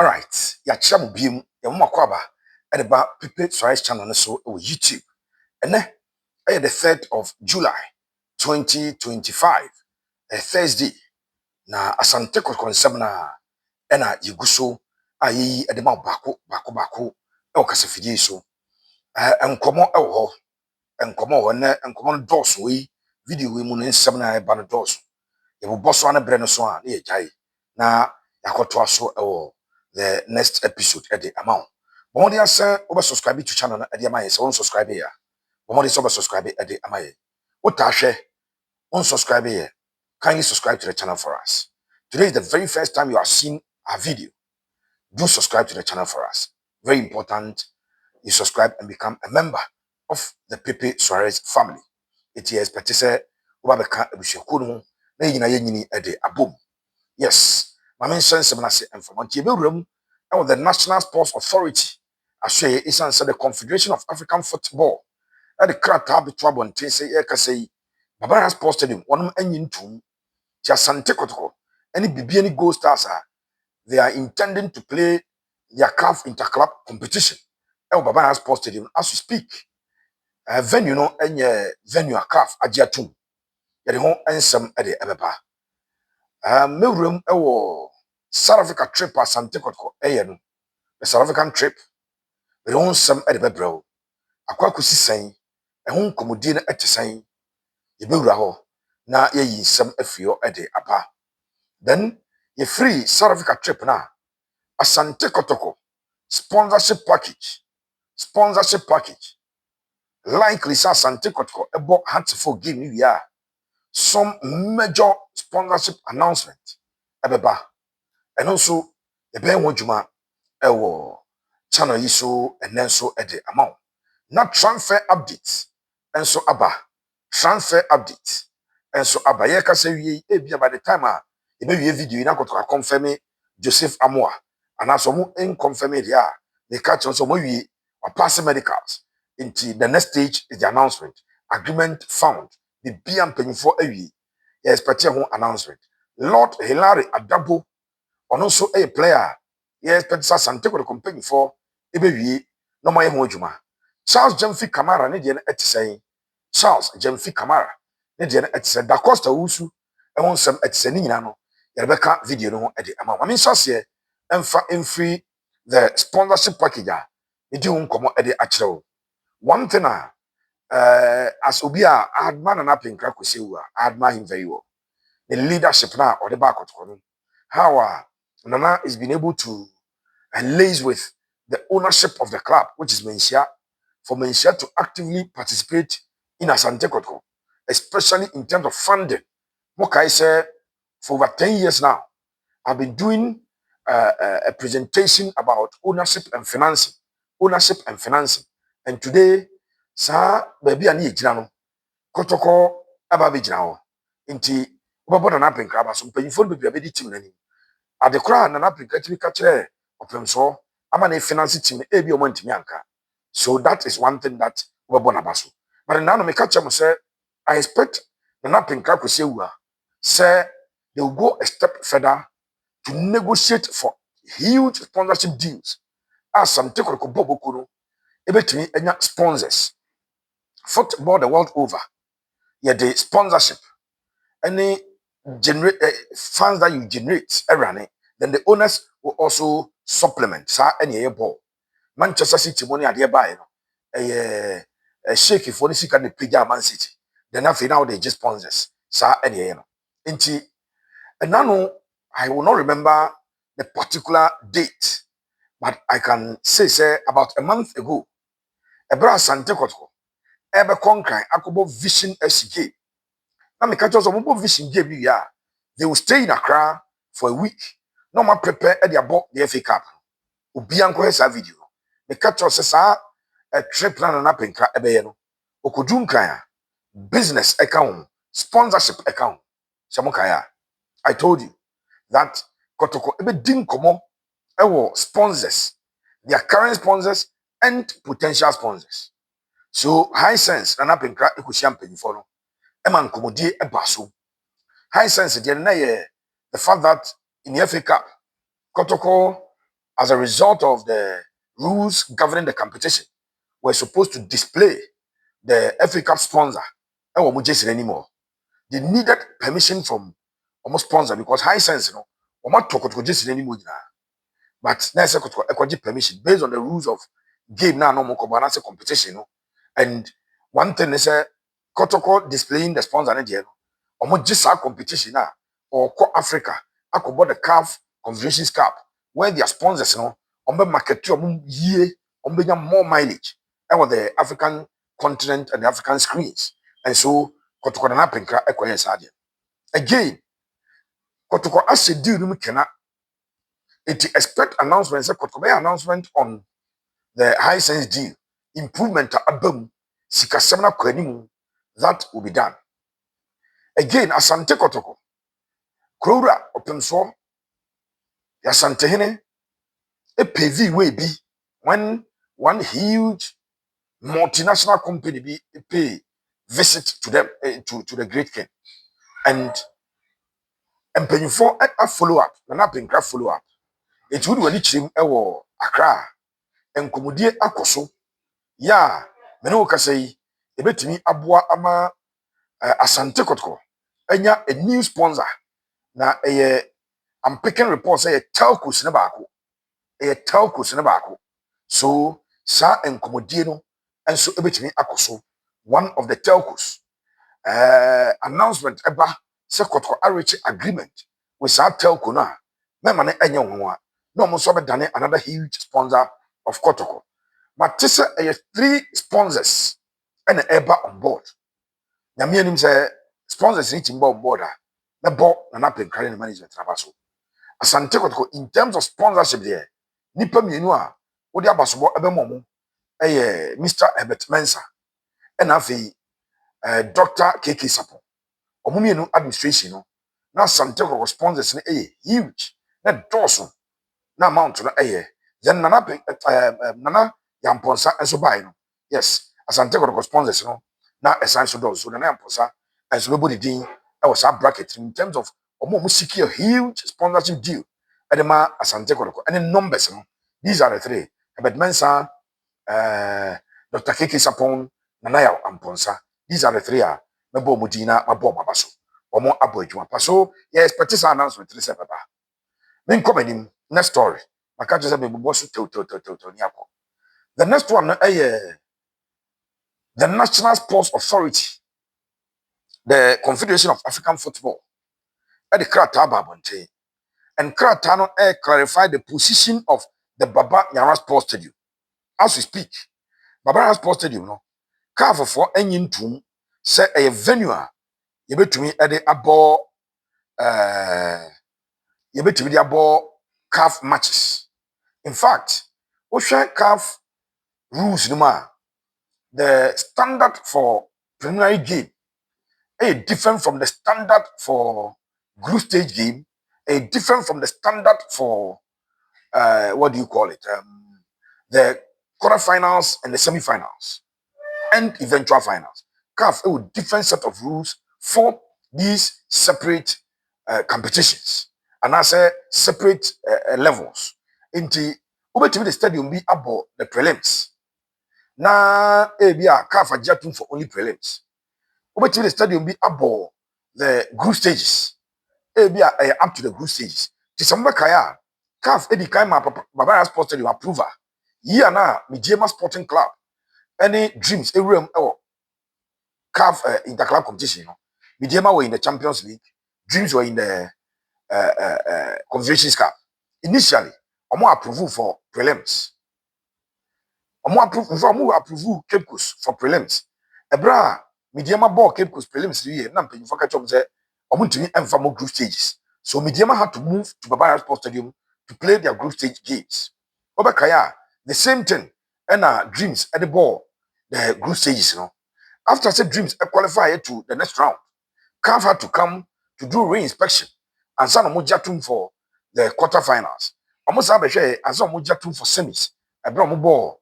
All right, ya chamo biem ya mama kwaba at the Pipe Soares channel so on YouTube. And then the 3rd of July 2025, a Thursday. Na Asante konsem na ena yiguso ayi de ma bako e o kasafidie so. Enkomo e wo ho. Enkomo ho na enkomo no dɔɔso yi video wi mu no nsɛm na e ba no dɔɔso. Ye bo boso na bre no so a na ye gyae. Na yakoto aso e wo the next episode at the amount. But when they say over subscribe to channel at the amount, so unsubscribe here. But when they say over subscribe at the amount, what tashe unsubscribe here? Kindly subscribe to the channel for us. Today is the very first time you are seeing our video. Do subscribe to the channel for us. Very important. You subscribe and become a member of the Pepe Soares family. It is expected say over beka ebusuakuno na yina yenyini at the abom. Yes, my main sense of information. The National Sports Authority, I say, is answer the Confederation of African Football. At the crowd be trouble and say, Baba Sports Stadium, one engine to Asante Kotoko. Any BBN Gold Stars they are intending to play their CAF interclub competition. Baba Sports Stadium, as we speak, venue no any venue a CAF Ajiatum. Yet home and some at the Ebeba. Milroom South Africa trip Asante Kotoko no the South African trip we don't some at the bebro akwa kusi san ehun komodi na etesan ye bewura ho na ye yi some afio at the apa then ye free South Africa trip na Asante Kotoko sponsorship package likely Asante Kotoko ebo hat for game new year some major sponsorship announcement ebeba and also the ben wonjuma ewo channel yi so and then so at the amount not transfer updates and so aba transfer update and so aba ye ka say wi e by the time e be wi video na koto confirm Joseph Amoa and as mo in confirm it ya they catch on so mo wi or pass medicals into the next stage is the announcement agreement found the BM for a wi ye expect your announcement Lord Hilary Adabo also a player yes but Asante ko company for ebewie no mo ye ho adwuma Charles Jemfi Kamara ne de na etisen Charles Jemfi Kamara ne de na etisen Da Costa wusu e ho nsem etisen ni nyina no ye beka video no ho e de ama ma nsase emfa emfree the sponsorship package a e di nkomo e de akyerew one thing as obi a adman na Apinkra kosewu I admire him very well the leadership na or the back of how Nana is being able to liaise with the ownership of the club, which is Mensia, for Mensia to actively participate in Asante Kotoko, especially in terms of funding. Mokai said, for over 10 years now, I've been doing a presentation about ownership and financing. And today, sir, baby, I need Jinano, Kotoko, Ababi Jinao, Inti, Ubabona Apinkra, some painful baby team. Adekra na Apinkra timi ka kire opemso ama na finance team e bi o mantimi anka so that is one thing that we born abaso but now me ka kire say I expect na Apinkra kwesewua say they will go a step further to negotiate for huge sponsorship deals as some take ko boboku no e betimi enya sponsors football the world over yeah the sponsorship any generate funds that you generate running, then the owners will also supplement. Sa any ball. Manchester City money at the buy a shake for the sika the pija Man City. Then after now they just sponsors. Sa any Inti and now I will not remember the particular date, but I can say about a month ago, a brass Sante Kotoko, Ebe Konkai, Akobo Vision SK. Na me catch us on vision game ya. They will stay in Accra for a week. No man prepare at their boat the FA Cup. Ubi anko hesa video. Me catch us a trip plan na Apinkra ebe no. Okudunka business account, sponsorship account. Samokaya. I told you that Kotoko ebe din komo ewo sponsors, their current sponsors and potential sponsors. So high sense na Apinkra ekushia mpanyifo no. Eman komodi ebaso. High sense the fact that in the FA Cup, Kotoko as a result of the rules governing the competition, were supposed to display the FA Cup sponsor. And we just anymore. They needed permission from almost sponsor because high sense, you know, we not talk to just anymore. But now I permission based on the rules of game now no more competition, you know. And one thing is Kotoko displaying the sponsor and the almost just our competition now or Africa. I could buy the CAF Confederations Cup where their sponsors, you know, on the market year on more mileage and the African continent and the African screens. And so Kotoko and Apinkra acquire Sadia. Again, Kotoko as a deal we cannot expect announcements, Kotoko announcement on the high sense deal, improvement abam, sika semina kwanimu, that will be done. Again, Asante Kotoko, Krora open so, Asante Hene, a PV way be when one huge multinational company be pay visit to them to the great king and paying for a follow up, and Apinkra follow up. It would when it's him Accra and Komodie Akoso. Ya, mene woka say, ebetimi aboa ama Asante Kotoko. Enya a new sponsor. Na I'm picking reports say telcos ne baako. Telcos ne baako. So sa enkomodie no enso ebetimi akoso. One of the telcos announcement eba say Kotoko reach agreement with sa telco na. Mema ne enya nwa. No mo so be dane another huge sponsor of Kotoko. But this is 3 sponsors and ever on board. Nyame anim say sponsors reaching on board. Na bo na Apinkra and management trabaso. Asante Kotoko in terms of sponsorship there. Nipa mienu a wo de abasobo ebemo Mr. Herbert Mensah and afi Dr. KK Sapon. Omo mienu administration no. Na Asante Kotoko sponsors na huge. Na doso na amount na then nana yamponsa enso buy no. Yes, Asante Kotoko sponsors no. Na essential doors so nana yamponsa enso bebo the din e was a bracket in terms of omo secure a huge sponsorship deal. Edema Asante Kotoko and numbers no. These are the 3. But Mensa Dr. KK Sapon nana yamponsa. These are the 3 a mebo mudina mabo mabaso. Omo abo adwuma paso. Yes, petition announcement 3 sepaba. Men come next story. I can't just say the next one, the National Sports Authority, the Confederation of African Football, at the Krata Babonte, and Kratano clarified the position of the Baba Yara Sports Stadium. As we speak, Baba Yara Sports Stadium, no, carve for any tomb, say a venue, you bet to me at the abo, you bet to me the abo calf matches. In fact, Ocean calf rules, the standard for preliminary game different from the standard for group stage game, different from the standard for what do you call it? The quarterfinals and the semi-finals and eventual finals. CAF a different set of rules for these separate competitions and as a separate levels. Into the stadium be about the prelims. Na ebia CAF adjusting for only prelims. The stadium be about the group stages. Ebia up to the group stages. Tisamba kaya CAF edi kaima Baba Sports Stadium approval. Year na Mijema Sporting Club. Any dreams a room CAF interclub competition. Mijema were in the Champions League. Dreams were in the Confederations Cup. Initially, omo approval for prelims. Omo approve Cape Coast for prelims. Ebra Midiama ball Cape Coast prelims here. Na mpanyinfo ka chom say omo ntumi emfa mo group stages. So Midiama had to move to Baba Sports Stadium to play their group stage games. Obakaya, the same thing. And dreams at the ball, the group stages, After said dreams qualify to the next round, CAF had to come to do re-inspection and some mojatum for the quarterfinals. Almost have a share as some mojatum for semis. A bromo ball,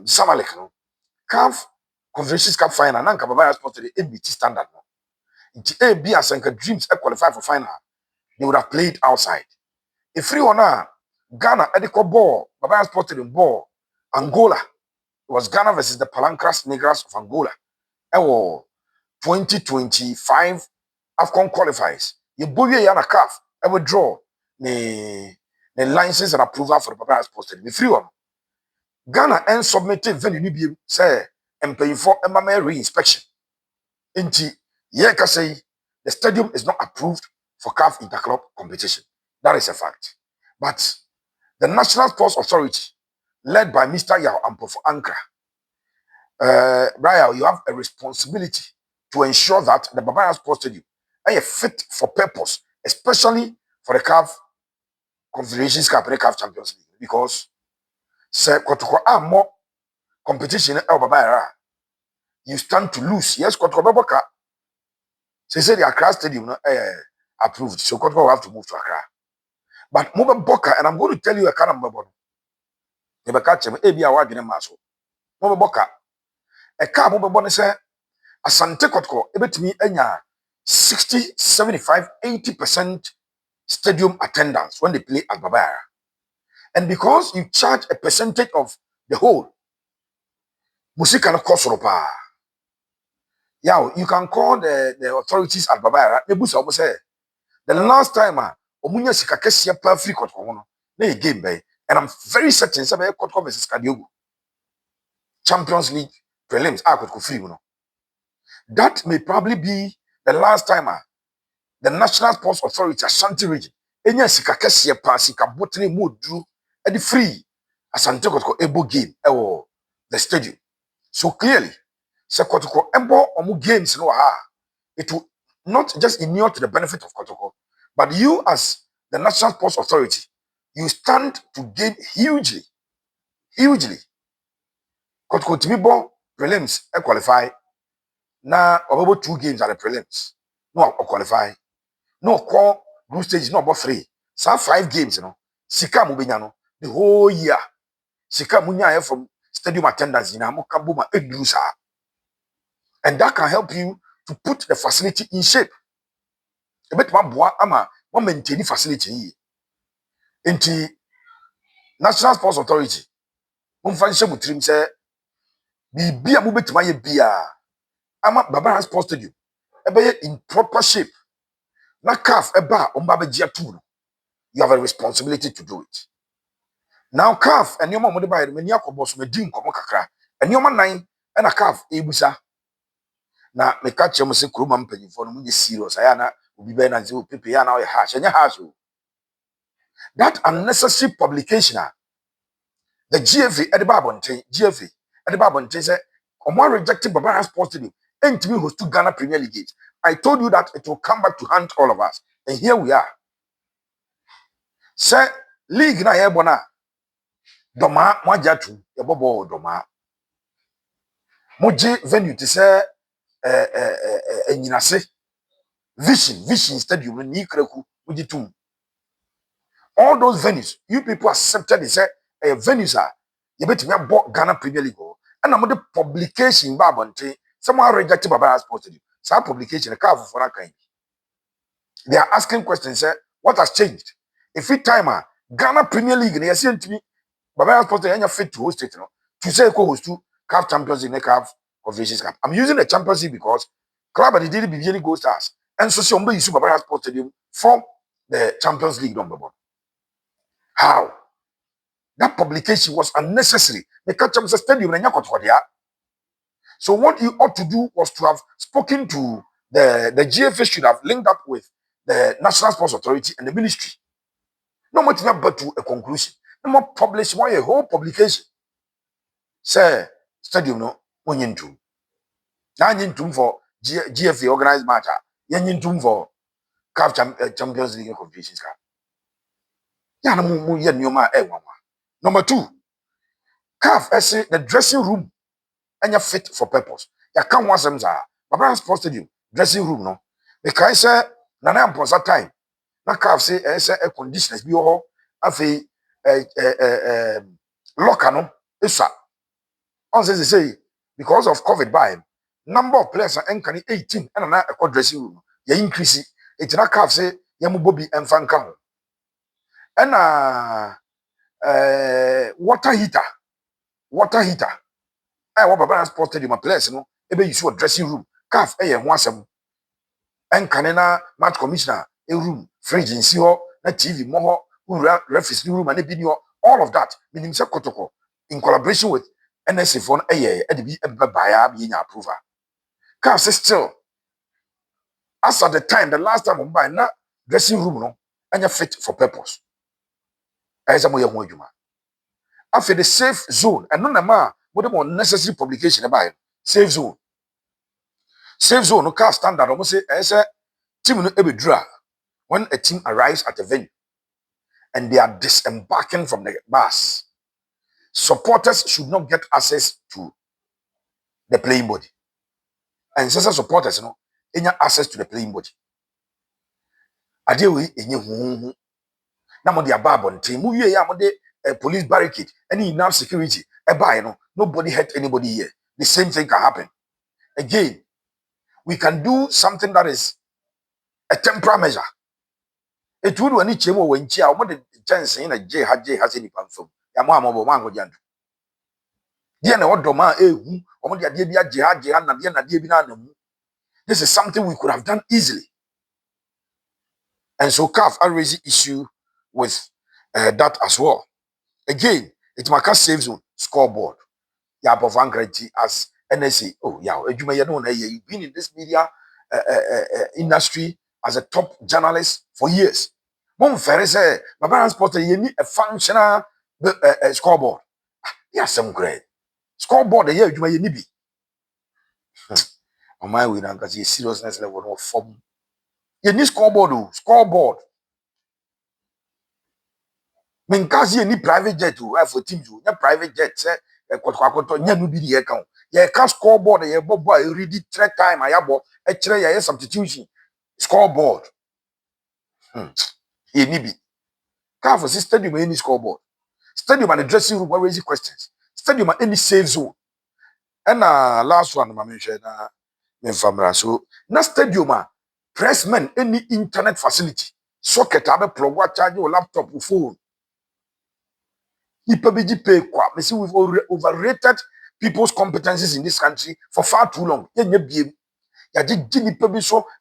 Samalek, CAF Confederations Cup final, and Kababa Sports to the ABT standard. It's AB as dreams qualify for final, they would have played outside. If free or not, Ghana Edico ball, Baba Sports Stadium ball, Angola. It was Ghana versus the Palancras Negras of Angola. 2025 AFCON qualifiers. You boy ya na CAF ever draw the license and approval for the Baba Sports Stadium. The free one. Ghana and submitted venue ni bi say and paying for MMA re-inspection. Inti ye ka say the stadium is not approved for CAF interclub competition. That is a fact. But the National Sports Authority, led by Mr. Yao Apinkra, Brian, you have a responsibility to ensure that the Baba Sports Stadium is fit for purpose, especially for the CAF Confederations Cup and the CAF Champions League. Because Kotoko are more competition Baba, you stand to lose. Yes, Kotoko Baboka. Say the Accra Stadium approved, so Kotoko will have to move to Accra. But Mova Boka, and I'm going to tell you a kind of Mobile. Never catch him, Abia Wagner Maso. Mova Boka, a car Mobile say, Asante Kotoko, ebetimi enya 60, 75, 80% stadium attendance when they play at Babara. And because you charge a percentage of the whole, Musika no cost ropa. Yeah, you can call the authorities at Babara. Nebusa say the last time omunya sika kesia pa free Kotoko no na game bay. And I'm very certain say Kotoko versus Kadiogo Champions League prelims Kotoko free no. That may probably be the last time the National Sports Authority Asante region enya sika kese pa sika botene modru e the free Asante Kotoko ebo game the stadium. So clearly se Kotoko ebo omu games no it will not just inure to the benefit of Kotoko, but you as the National Sports Authority, you stand to gain hugely. Kotoko Timibo prelims qualify. Na about 2 games at the prelims. No qualify. No call group stage no about 3. So 5 games, Sika mubenyano the whole year. Sika munya from stadium attendance in Amokabuma Edrusa. And that can help you to put the facility in shape. A bit more ama one maintain the facility. Into National Sports Authority. Mumfanisha mutrim say bibia mubetima ye bia ama Baba Sports Stadium. Ebe in proper shape. Na CAF eba ombabegia tu. You have a responsibility to do it. Now CAF and your mom by the many boss me dim komo kakra. And your man nine and a CAF ebusa. Na me catch him say kruma mpanyimfo no munye serious. Ayana obi be na say pepe ya na o hash. Anya hash o. That unnecessary publication the GFA at the Babonte, GFA at the Babonte say omo rejected Baba Sports Stadium entimi host to Ghana Premier League. I told you that it will come back to haunt all of us. And here we are. Say league na here bona doma mwajatu yebobo doma moje venue to say enyinase vision stadium ni kraku moje tum all those venues you people accepted say venues are you betimi abo Ghana Premier League and am the publication ba bonte someone rejected Baba Sports Stadium so publication ka for kan they are asking questions say what has changed if it time Ghana Premier League na yesi ntimi Baba Sports Stadium fit to host it to say co-host to CAF Champions League, CAF Confederations Cup. I'm using the Champions League because club and the daily beginning gold stars. And so somebody use Baba Sports Stadium for the Champions League number one. How? That publication was unnecessary. The Champions Stadium so what you ought to do was to have spoken to the GFA should have linked up with the National Sports Authority and the ministry. No more but to a conclusion. No more publish one a whole publication. Say stadium no when you do for GFA organized match yen for CAF Champions League Confederations Cup ya na mu ye nyoma number 2 CAF say the dressing room anya fit for purpose ya kan wasem za Baba Sports Stadium dressing room no because say na na amposa time na CAF say air conditioners bi ho afei locker no esa on say because of COVID by number of players are entering 18 and na a dressing room ya increase it na CAF say ya mubobi emfa nka ho and water heater. Water heater. I want Baba Sports Stadium a place no. Ebe you a dressing room. Calf ho asem. Enkane na match commissioner a room. Fridge in hɔ na TV mo hɔ. Referee room and bi ni hɔ. All of that. Meaning say Kotoko in collaboration with NSA for e de bi buy bi nya approval. Calf still as at the time, the last time I'm buying that dressing room, no, and you're fit for purpose. As I'm your one, after the safe zone, and none of my what more necessary publication about safe zone. Safe zone, no car standard. Almost say, as a team no every draw when a team arrives at the venue and they are disembarking from the bus. Supporters should not get access to the playing body, and since supporters, you know, any access to the playing body. Adewe enye na mo de aba abonten mu wie ya mo de police barricade any enough security buy no nobody hurt anybody here. The same thing can happen again. We can do something that is a temporary measure. It would when it chemo when chia mo de chance in a j has any pamfum ya mo amobo mango jandu dia na odo ma ehu omo de ade bia je na de na de bi na namu. This is something we could have done easily, and so CAF are raising issue with that as well. Again, it maka save zone scoreboard. Yeah, above as NSA. Oh, yeah, you've been in this media industry as a top journalist for years. Mom Ferry say, Baba Sports, you need a functional scoreboard. Yeah, some great scoreboard. Yeah, you need be. On my way now, because you seriousness level of form. You need scoreboard, scoreboard. Menkazi any private jet to for teams, your private jet, say, Kotoko, Yanu be the account. Yeah, can scoreboard, yeah, boy, read it 3 times, I have a tray, substitution. Scoreboard. He need be. Can't for stadium any scoreboard. Stadium and the dressing room were raising questions. Stadium and any safe zone. And last one, I mentioned, so na stadium, pressmen, any internet facility, socket, have a plug, charge your laptop, or phone. Pay kwa. Me see we've overrated people's competencies in this country for far too long.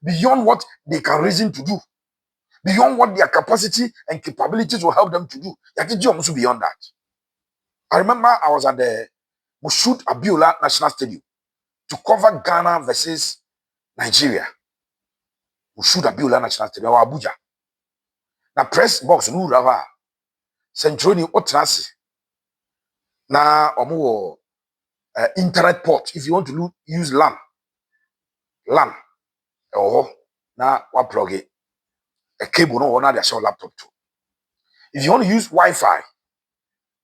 Beyond what they can reason to do, beyond what their capacity and capabilities will help them to do. Also beyond that. I remember I was at the Moshood Abiola National Stadium to cover Ghana versus Nigeria. Moshood Abiola National Stadium, Abuja. Na press box no rava. Centroni Otrasi. Na omo internet port if you want to use LAN or na wa plug it a cable no na dey show laptop too. If you want to use Wi-Fi,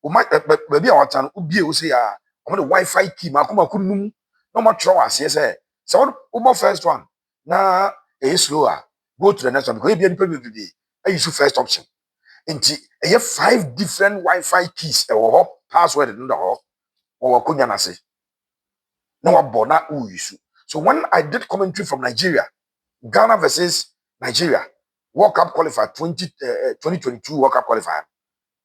we might maybe our channel ubie we say ah the Wi-Fi key ma kuma kunum no ma throw as say so first one na e slower go to the next one because e be any problem today I use first option nti e have 5 different Wi-Fi keys e wo password no da or kunya na say no abona use. So when I did commentary from Nigeria, Ghana versus Nigeria, World Cup qualifier 2022 World Cup qualifier,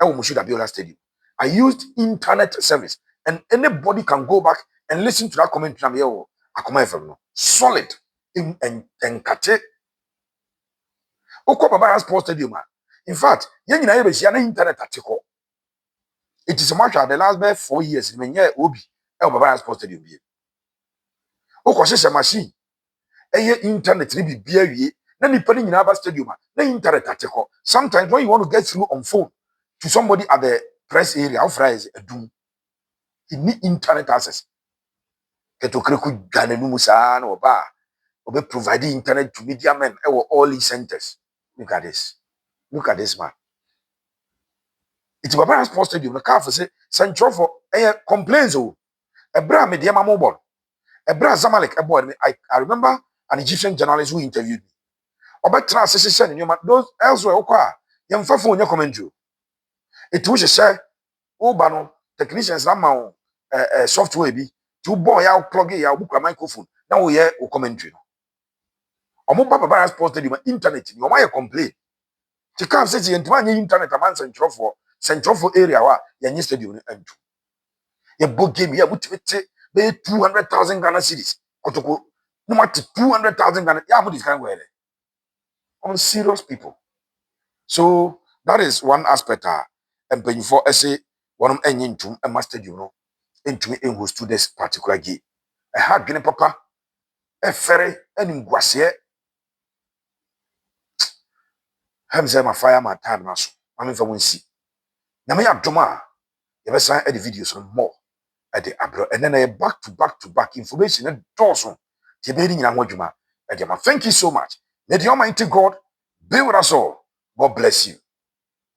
Moshood Abiola Stadium, I used internet service, and anybody can go back and listen to that commentary. Solid and kate. Oko Baba Sports Stadium. In fact, internet article. It is a matter of the last 4 years. Obi Baba Sports Stadium. Okosese machine internet ni bibia wie na nipa ni nyina ba stadium na internet ateko. Sometimes when you want to get through on phone to somebody at the press area of rise adum, you need internet access. Ketokreku Ghana no musa na oba obe provide internet to media men all these centers. Look at this man. It's Baba Sports Stadium na car for say central for complaints o ebra media mobile. Ebra Zamalek, I remember an Egyptian journalist who interviewed me. Obetra session in those elsewhere, yamfa phone your commentary. It was a say, Obano, technicians, Ramao, software be, to boy out plug a book a microphone. Now we hear commentary. Omo Baba Sports Stadium internet, you might complain. To come say the internet a man's and for Central for area wa yenye stadium no antu. Ye bo game ya mutimete be 200,000 Ghana cedis. Kotoko no matter 200,000 Ghana. Yeah, but this kind of on serious people. So that is one aspect. And when you for say one of any into a master you know into in who to this particular game. A hard guinea papa, a ferry, and in guassier. Hamza my fire my time now. I mean for one see. Now me have drama. You ever sign the videos on more at the abroad and then I back to back information and Dawson. The beginning in Juma. Thank you so much. May the Almighty God be with us all. God bless you.